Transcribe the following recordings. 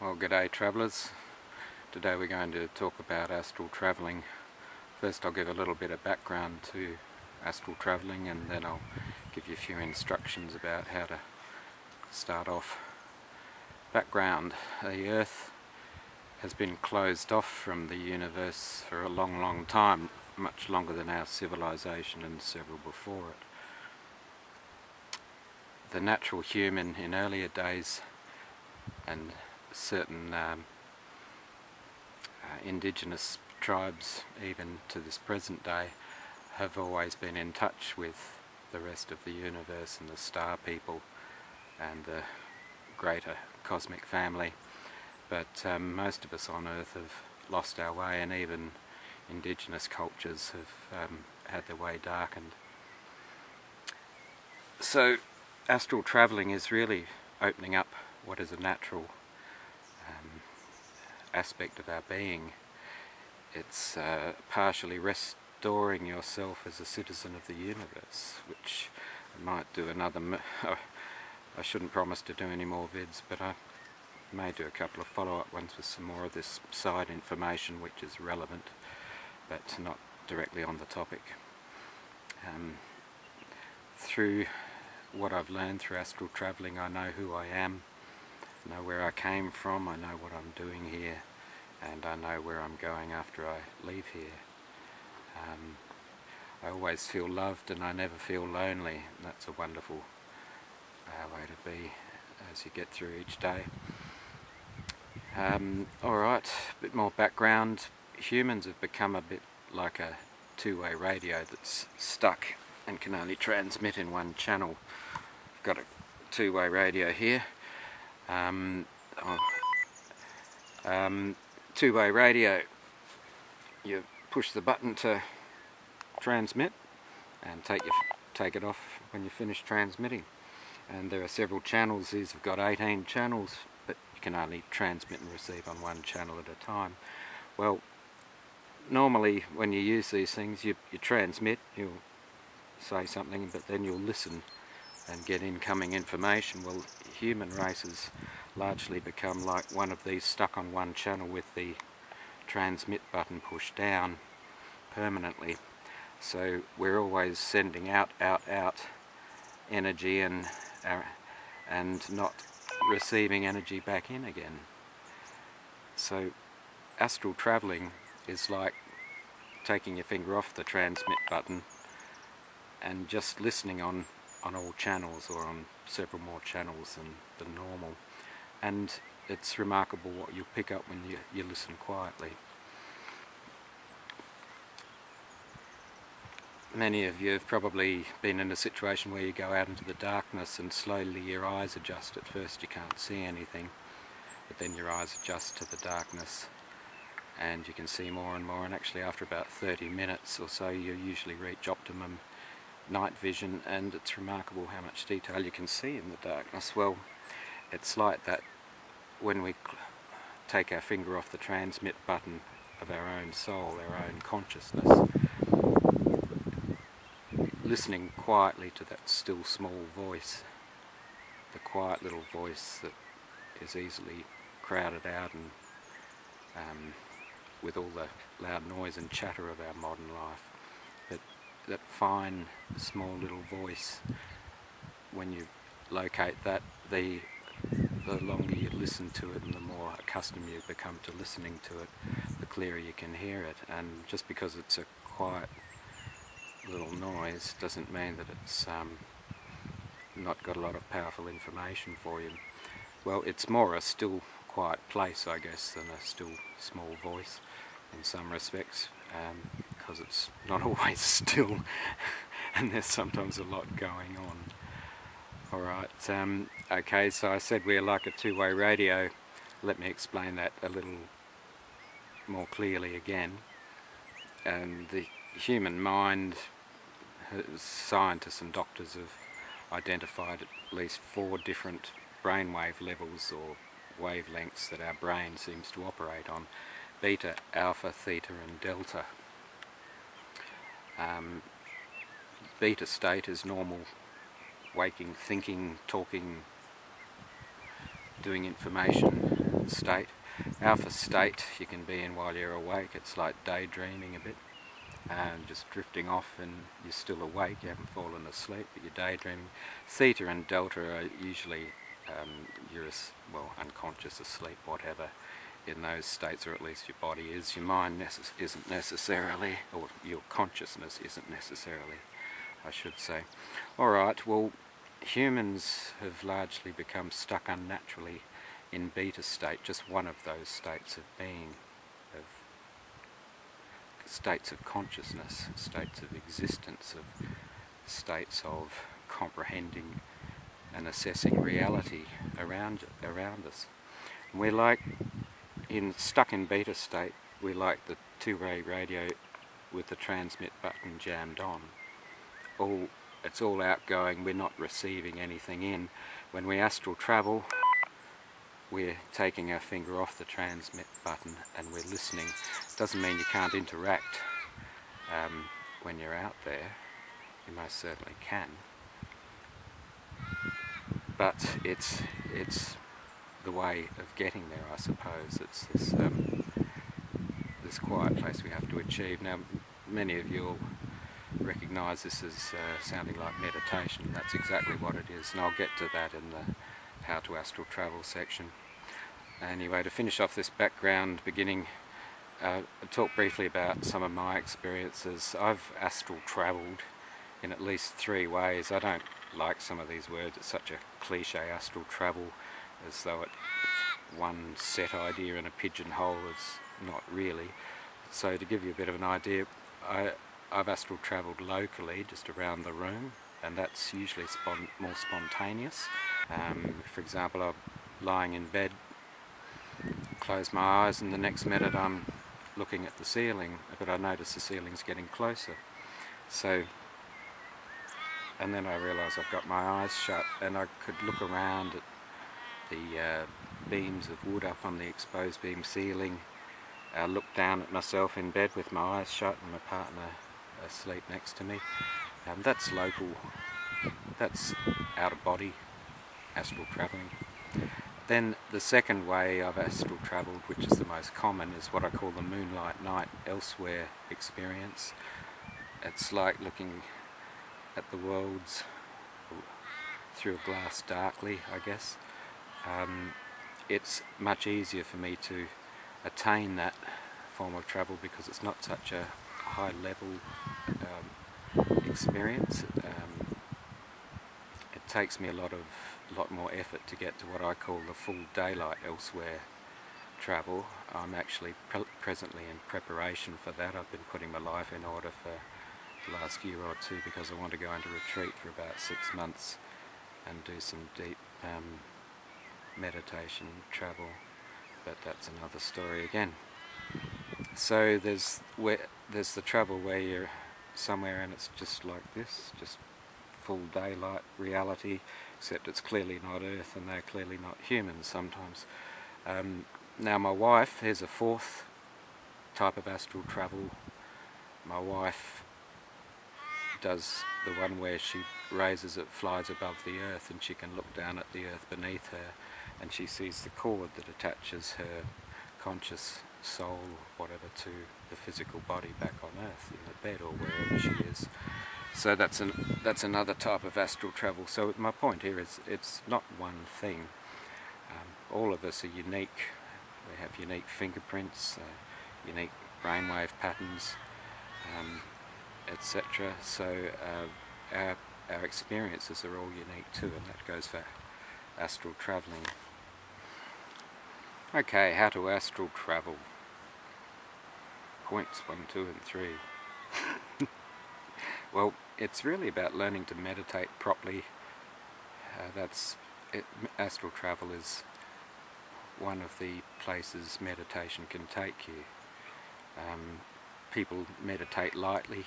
Well, g'day travellers. Today we're going to talk about astral travelling. First I'll give a little bit of background to astral travelling, and then I'll give you a few instructions about how to start off. Background: the Earth has been closed off from the universe for a long time, much longer than our civilization and several before it. The natural human in earlier days, and certain indigenous tribes even to this present day, have always been in touch with the rest of the universe and the star people and the greater cosmic family, but most of us on Earth have lost our way, and even indigenous cultures have had their way darkened. So astral travelling is really opening up what is a natural aspect of our being. It's partially restoring yourself as a citizen of the universe, which I might do another I shouldn't promise to do any more vids, but I may do a couple of follow-up ones with some more of this side information which is relevant but not directly on the topic. Through what I've learned through astral travelling, I know who I am, I know where I came from, I know what I'm doing here, and I know where I'm going after I leave here. I always feel loved and I never feel lonely, and that's a wonderful way to be as you get through each day. Alright, a bit more background. Humans have become a bit like a two-way radio that's stuck and can only transmit in one channel. I've got a two-way radio here. Two-way radio, you push the button to transmit and take it off when you finish transmitting, and there are several channels. These have got 18 channels, but you can only transmit and receive on one channel at a time. Well, normally when you use these things, you transmit, you'll say something, but then you'll listen and get incoming information. Well, human races largely become like one of these, stuck on one channel with the transmit button pushed down permanently. So we're always sending out energy and not receiving energy back in again. So astral travelling is like taking your finger off the transmit button and just listening on all channels, or on several more channels than normal, and it's remarkable what you'll pick up when you listen quietly. Many of you have probably been in a situation where you go out into the darkness and slowly your eyes adjust. At first you can't see anything, but then your eyes adjust to the darkness and you can see more and more, and actually after about 30 minutes or so you usually reach optimum night vision, and it's remarkable how much detail you can see in the darkness. Well, it's like that when we take our finger off the transmit button of our own soul, our own consciousness, listening quietly to that still small voice, the quiet little voice that is easily crowded out and with all the loud noise and chatter of our modern life. But that fine, small little voice, when you locate that, the longer you listen to it and the more accustomed you become to listening to it, the clearer you can hear it. And just because it's a quiet little noise doesn't mean that it's not got a lot of powerful information for you. Well, it's more a still quiet place, I guess, than a still small voice in some respects, because it's not always still and there's sometimes a lot going on. Alright, okay, so I said we're like a two-way radio. Let me explain that a little more clearly again. The human mind, scientists and doctors have identified at least 4 different brainwave levels or wavelengths that our brain seems to operate on: beta, alpha, theta and delta. Beta state is normal waking, thinking, talking, doing information state. Alpha state you can be in while you're awake. It's like daydreaming a bit, and just drifting off, and you're still awake, you haven't fallen asleep, but you're daydreaming. Theta and delta are usually you're unconscious, asleep, whatever, in those states, or at least your body is. Your mind isn't necessarily, or your consciousness isn't necessarily, I should say. Alright, well, humans have largely become stuck unnaturally in beta state, just one of those states of being, of states of consciousness, states of existence, of states of comprehending and assessing reality around us. And we're like, stuck in beta state, we're like the two-way radio with the transmit button jammed on. It's all outgoing, we're not receiving anything in. When we astral travel, we're taking our finger off the transmit button and we're listening. Doesn't mean you can't interact when you're out there. You most certainly can. But it's the way of getting there, I suppose. It's this quiet place we have to achieve. Now, many of you will recognise this as sounding like meditation. That's exactly what it is, and I'll get to that in the How to Astral Travel section. Anyway, to finish off this background beginning, I'll talk briefly about some of my experiences. I've astral travelled in at least 3 ways. I don't like some of these words. It's such a cliche, astral travel, as though it's one set idea in a pigeonhole. It's not really. So to give you a bit of an idea, I've astral travelled locally, just around the room, and that's usually more spontaneous. For example, I'm lying in bed, close my eyes, and the next minute I'm looking at the ceiling, but I notice the ceiling's getting closer. So, and then I realise I've got my eyes shut, and I could look around at the beams of wood up on the exposed beam ceiling, look down at myself in bed with my eyes shut and my partner asleep next to me. That's local, that's out of body astral travelling. Then the second way I've astral travelled, which is the most common, is what I call the moonlight night elsewhere experience. It's like looking at the worlds through a glass darkly, I guess. It's much easier for me to attain that form of travel because it's not such a high level experience. It takes me a lot more effort to get to what I call the full daylight elsewhere travel. I'm actually presently in preparation for that. I've been putting my life in order for the last year or two because I want to go into retreat for about 6 months and do some deep meditation travel, but that's another story again. So there's the travel where you're somewhere and it's just like this, just full daylight reality, except it's clearly not Earth and they're clearly not humans sometimes. Now my wife, here's a 4th type of astral travel. My wife does the one where she flies above the Earth, and she can look down at the Earth beneath her, and she sees the cord that attaches her conscious soul, whatever, to the physical body back on Earth, in the bed or wherever she is. So that's another type of astral travel. So my point here is it's not one thing. All of us are unique. We have unique fingerprints, unique brainwave patterns, etc. So our experiences are all unique too, and that goes for astral travelling. Okay, how to astral travel. Points 1, 2 and 3. Well, it's really about learning to meditate properly. Astral travel is one of the places meditation can take you. People meditate lightly,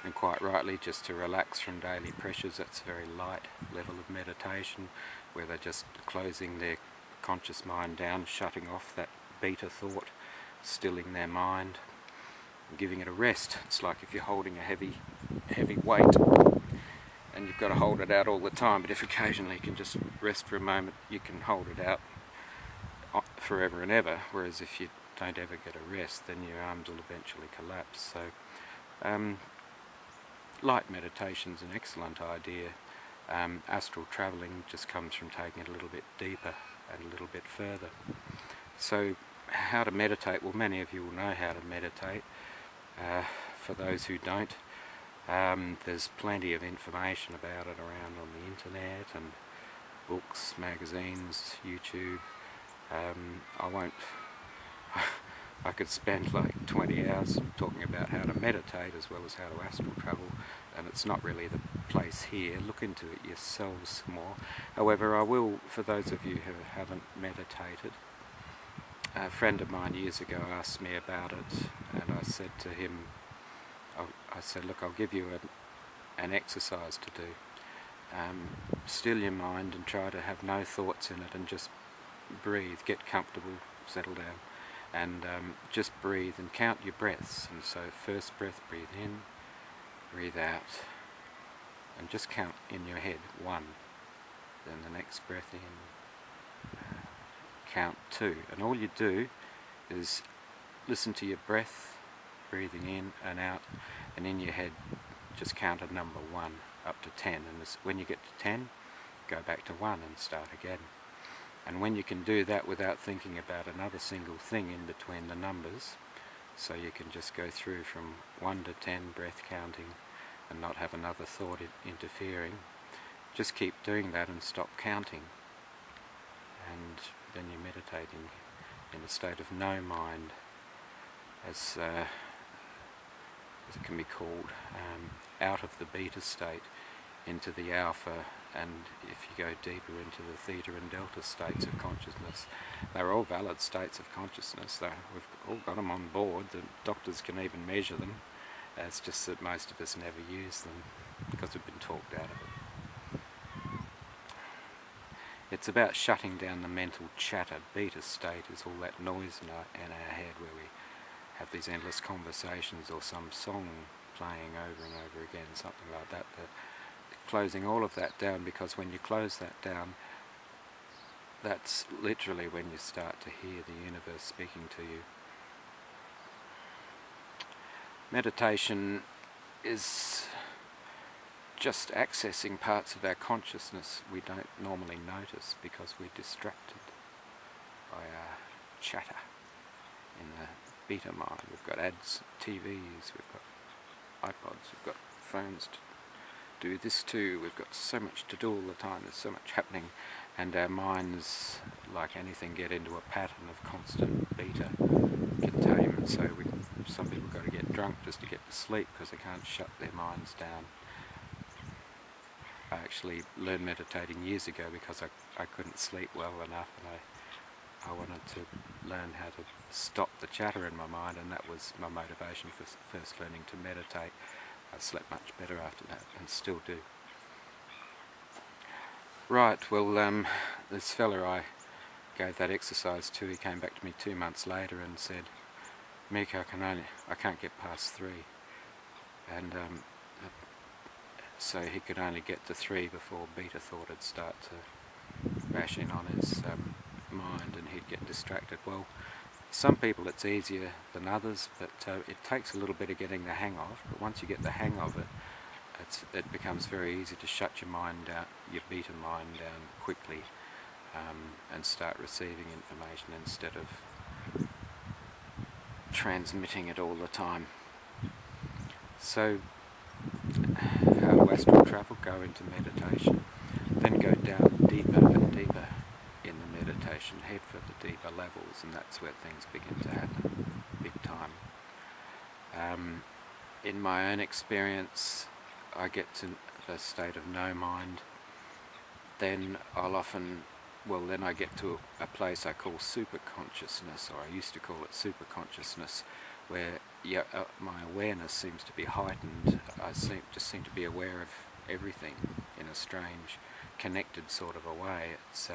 and quite rightly, just to relax from daily pressures. That's a very light level of meditation, where they're just closing their conscious mind down, shutting off that beta thought, stilling their mind, and giving it a rest. It's like if you're holding a heavy weight and you've got to hold it out all the time, but if occasionally you can just rest for a moment, you can hold it out forever and ever, whereas if you don't ever get a rest, then your arms will eventually collapse. So light meditation's an excellent idea. Astral travelling just comes from taking it a little bit deeper and a little bit further. So how to meditate? Well, many of you will know how to meditate. For those who don't, there's plenty of information about it around on the internet, and books, magazines, YouTube. I won't I could spend like 20 hours talking about how to meditate as well as how to astral travel, and it's not really the place here. Look into it yourselves more. However, I will, for those of you who haven't meditated, a friend of mine years ago asked me about it, and I said to him, I said, look, I'll give you an exercise to do. Still your mind and try to have no thoughts in it and just breathe, get comfortable, settle down, and just breathe and count your breaths. And so first breath, breathe in, breathe out, and just count in your head 1. Then the next breath in, count 2. And all you do is listen to your breath, breathing in and out, and in your head just count a number 1 up to 10. And when you get to 10, go back to 1 and start again. And when you can do that without thinking about another single thing in between the numbers, so you can just go through from 1 to 10 breath counting and not have another thought interfering, just keep doing that and stop counting. And then you're meditating in a state of no mind, as it can be called, out of the beta state into the alpha, and if you go deeper into the theta and delta states of consciousness, they're all valid states of consciousness. We've all got them on board. The doctors can even measure them. It's just that most of us never use them because we've been talked out of it. It's about shutting down the mental chatter. Beta state is all that noise in our head where we have these endless conversations or some song playing over and over again, something like that. Closing all of that down, because when you close that down, that's literally when you start to hear the universe speaking to you. Meditation is just accessing parts of our consciousness we don't normally notice because we're distracted by our chatter in the beta mind. We've got ads, TVs, we've got iPods, we've got phones to do this too. We've got so much to do all the time, there's so much happening, and our minds, like anything, get into a pattern of constant beta containment. So some people got to get drunk just to get to sleep because they can't shut their minds down. I actually learned meditating years ago because I couldn't sleep well enough, and I wanted to learn how to stop the chatter in my mind, and that was my motivation for first learning to meditate. I slept much better after that, and still do. Right, well, this fella I gave that exercise to, he came back to me 2 months later and said, Mick, I can't get past 3. And so he could only get to 3 before beta thought would start to bash in on his mind and he'd get distracted. Well, some people it's easier than others, but it takes a little bit of getting the hang of. But once you get the hang of it, it becomes very easy to shut your mind down, your beta mind down quickly, and start receiving information instead of transmitting it all the time. So, how to astral travel? Go into meditation, then go down deeper and deeper in the meditation, head for the deeper levels, and that's where things begin to happen, big time. In my own experience, I get to the state of no mind, then then I get to a place I call super consciousness, or I used to call it super consciousness, where my awareness seems to be heightened. I just seem to be aware of everything in a strange, connected sort of a way. It's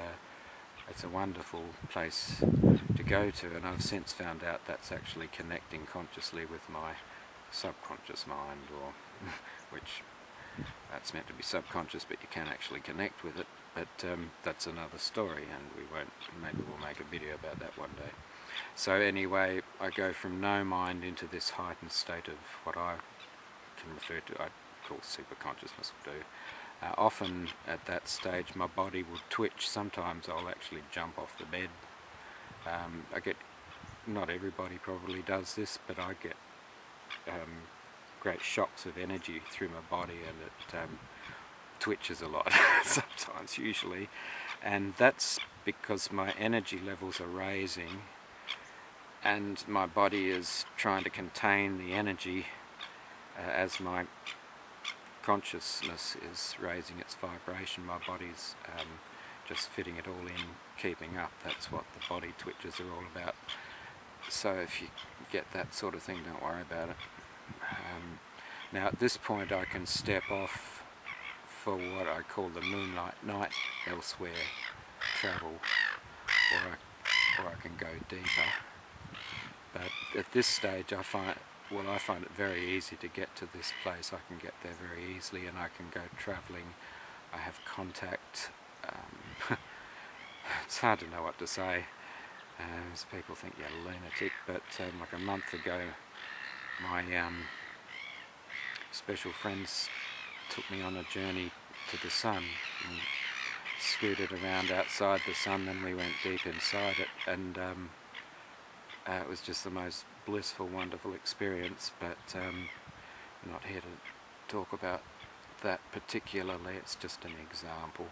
a wonderful place to go to, and I've since found out that's actually connecting consciously with my subconscious mind, or which that's meant to be subconscious, but you can actually connect with it. but that's another story, and maybe we'll make a video about that one day. So anyway, I go from no mind into this heightened state of what I can refer to, I call super consciousness will do. Often at that stage my body will twitch. Sometimes I'll actually jump off the bed. Not everybody probably does this, but I get great shocks of energy through my body, and it twitches a lot sometimes, usually, and that's because my energy levels are raising and my body is trying to contain the energy as my consciousness is raising its vibration. My body's just fitting it all in, keeping up. That's what the body twitches are all about. So if you get that sort of thing, don't worry about it. Now at this point I can step off for what I call the moonlight night elsewhere travel, or I can go deeper. But at this stage I find it very easy to get to this place. I can get there very easily, and I can go travelling. I have contact. It's hard to know what to say, as people think you're a lunatic, but like a month ago my special friends took me on a journey to the sun and scooted around outside the sun, then we went deep inside it, and it was just the most blissful, wonderful experience. But I'm not here to talk about that particularly, it's just an example.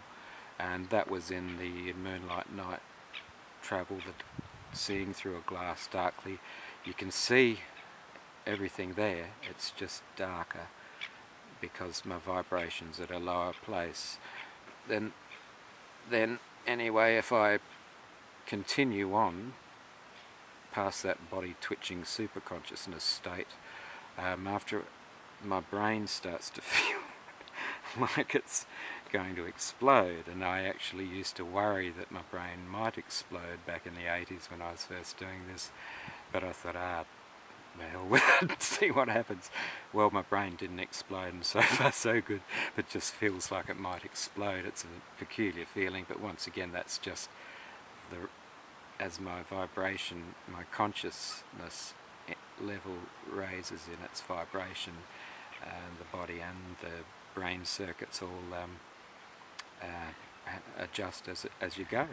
And that was in the moonlight night travel, that seeing through a glass darkly. You can see everything there, it's just darker because my vibration's at a lower place. Then anyway, if I continue on past that body twitching super consciousness state, after my brain starts to feel like it's going to explode, and I actually used to worry that my brain might explode back in the 80s when I was first doing this, but I thought, the hell with it, see what happens. Well, my brain didn't explode, and so far so good, but just feels like it might explode. It's a peculiar feeling, but once again that's just as my vibration, my consciousness level raises in its vibration, the body and the brain circuits all adjust as you go.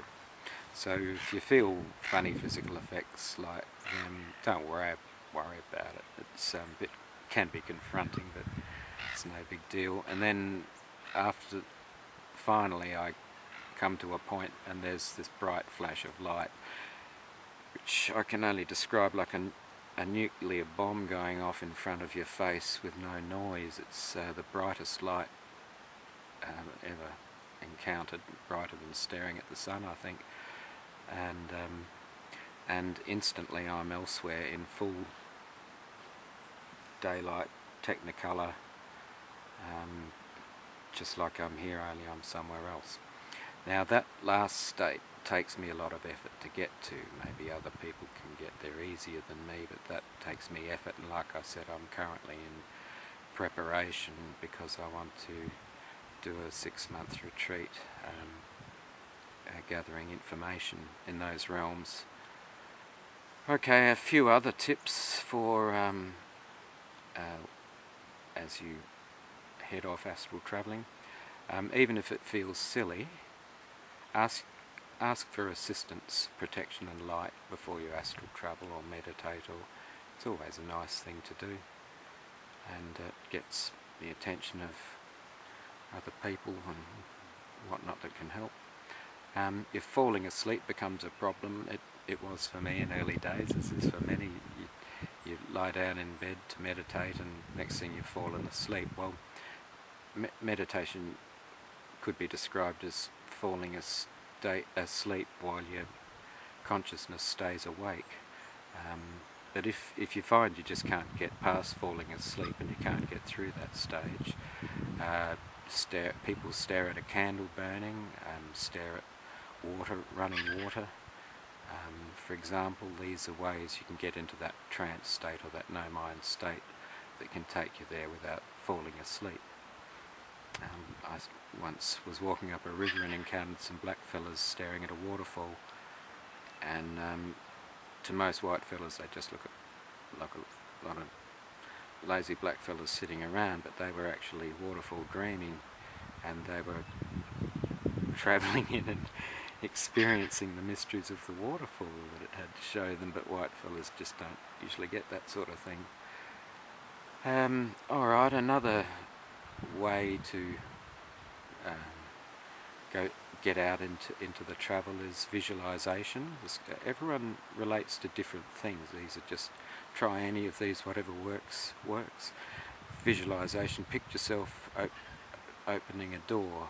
So if you feel funny physical effects like them, don't worry about it. It's can be confronting, but it's no big deal. And then after, finally I come to a point and there's this bright flash of light, which I can only describe like a nuclear bomb going off in front of your face with no noise. It's the brightest light ever encountered, brighter than staring at the sun, I think. And instantly I'm elsewhere in full daylight, technicolor, just like I'm here, only I'm somewhere else. Now that last state takes me a lot of effort to get to. Maybe other people can get there easier than me, but that takes me effort, and like I said, I'm currently in preparation because I want to do a 6-month retreat, gathering information in those realms. Okay, a few other tips for as you head off astral travelling. Even if it feels silly, ask for assistance, protection and light before you astral travel or meditate, or it's always a nice thing to do, and it gets the attention of other people and whatnot that can help. If falling asleep becomes a problem, it was for me in early days, as is for many. You lie down in bed to meditate and next thing you've fallen asleep. Well, meditation could be described as falling asleep while your consciousness stays awake. But if you find you just can't get past falling asleep and you can't get through that stage, people stare at a candle burning, stare at water, running water. For example, these are ways you can get into that trance state or that no-mind state that can take you there without falling asleep. I once was walking up a river and encountered some blackfellas staring at a waterfall, and to most whitefellas they just look at like a lot of lazy blackfellas sitting around, but they were actually waterfall dreaming, and they were travelling in and experiencing the mysteries of the waterfall that it had to show them, but whitefellas just don't usually get that sort of thing. Alright, another way to get out into the travel is visualization. Everyone relates to different things. These are just, try any of these, whatever works. Visualization, picture yourself opening a door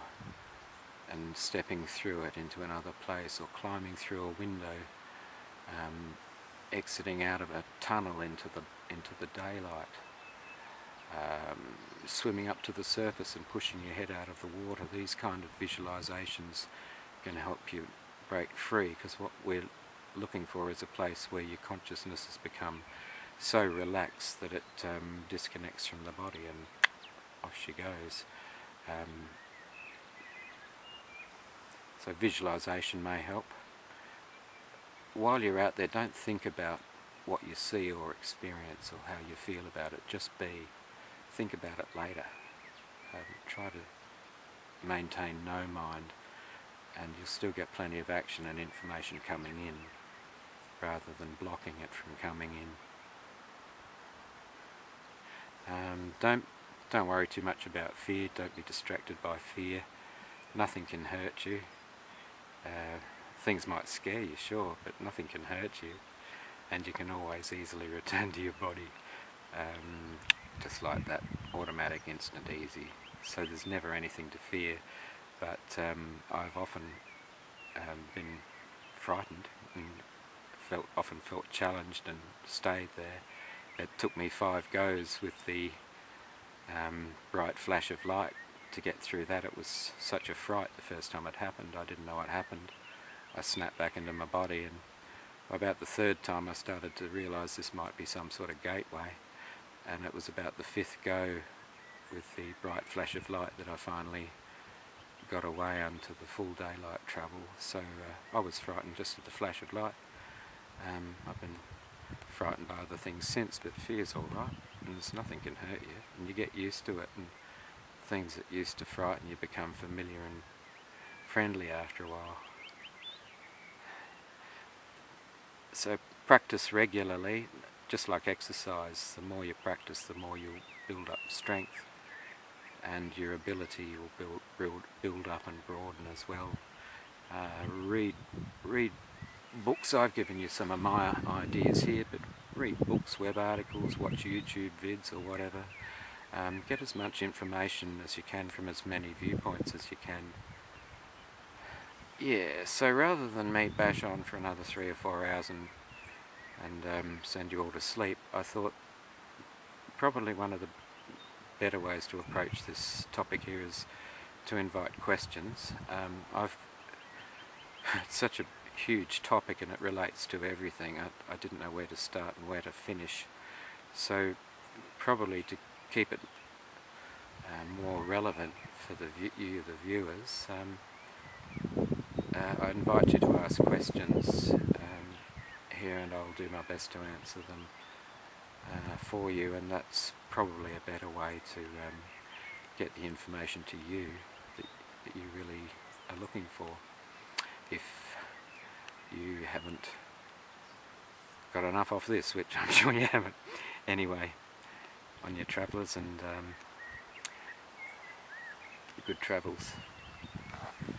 and stepping through it into another place, or climbing through a window, exiting out of a tunnel into the daylight, swimming up to the surface and pushing your head out of the water. These kind of visualizations can help you break free, because what we're looking for is a place where your consciousness has become so relaxed that it disconnects from the body and off she goes. So visualization may help. While you're out there, don't think about what you see or experience or how you feel about it. Just be. Think about it later. Try to maintain no mind, and you'll still get plenty of action and information coming in, rather than blocking it from coming in. Don't worry too much about fear. Don't be distracted by fear. Nothing can hurt you. Things might scare you, sure, but nothing can hurt you, and you can always easily return to your body, just like that, automatic, instant, easy. So there's never anything to fear, but I've often been frightened and often felt challenged and stayed there. It took me 5 goes with the bright flash of light to get through that. It was such a fright the first time it happened. I didn't know what happened. I snapped back into my body, and about the 3rd time I started to realise this might be some sort of gateway, and it was about the 5th go with the bright flash of light that I finally got away onto the full daylight travel. So I was frightened just at the flash of light. I've been frightened by other things since, but fear's alright, and there's nothing can hurt you, and you get used to it, and things that used to frighten you become familiar and friendly after a while. So practice regularly, just like exercise. The more you practice, the more you'll build up strength, and your ability will build up and broaden as well. Read books. I've given you some of my ideas here, but read books, web articles, watch YouTube vids or whatever. Get as much information as you can from as many viewpoints as you can. Yeah, so rather than me bash on for another 3 or 4 hours and send you all to sleep, I thought probably one of the better ways to approach this topic here is to invite questions. It's such a huge topic and it relates to everything. I didn't know where to start and where to finish. So probably to keep it more relevant for the viewers, I invite you to ask questions here, and I'll do my best to answer them for you, and that's probably a better way to get the information to you that you really are looking for, if you haven't got enough of this, which I'm sure you haven't. Anyway, on your travellers, and good travels.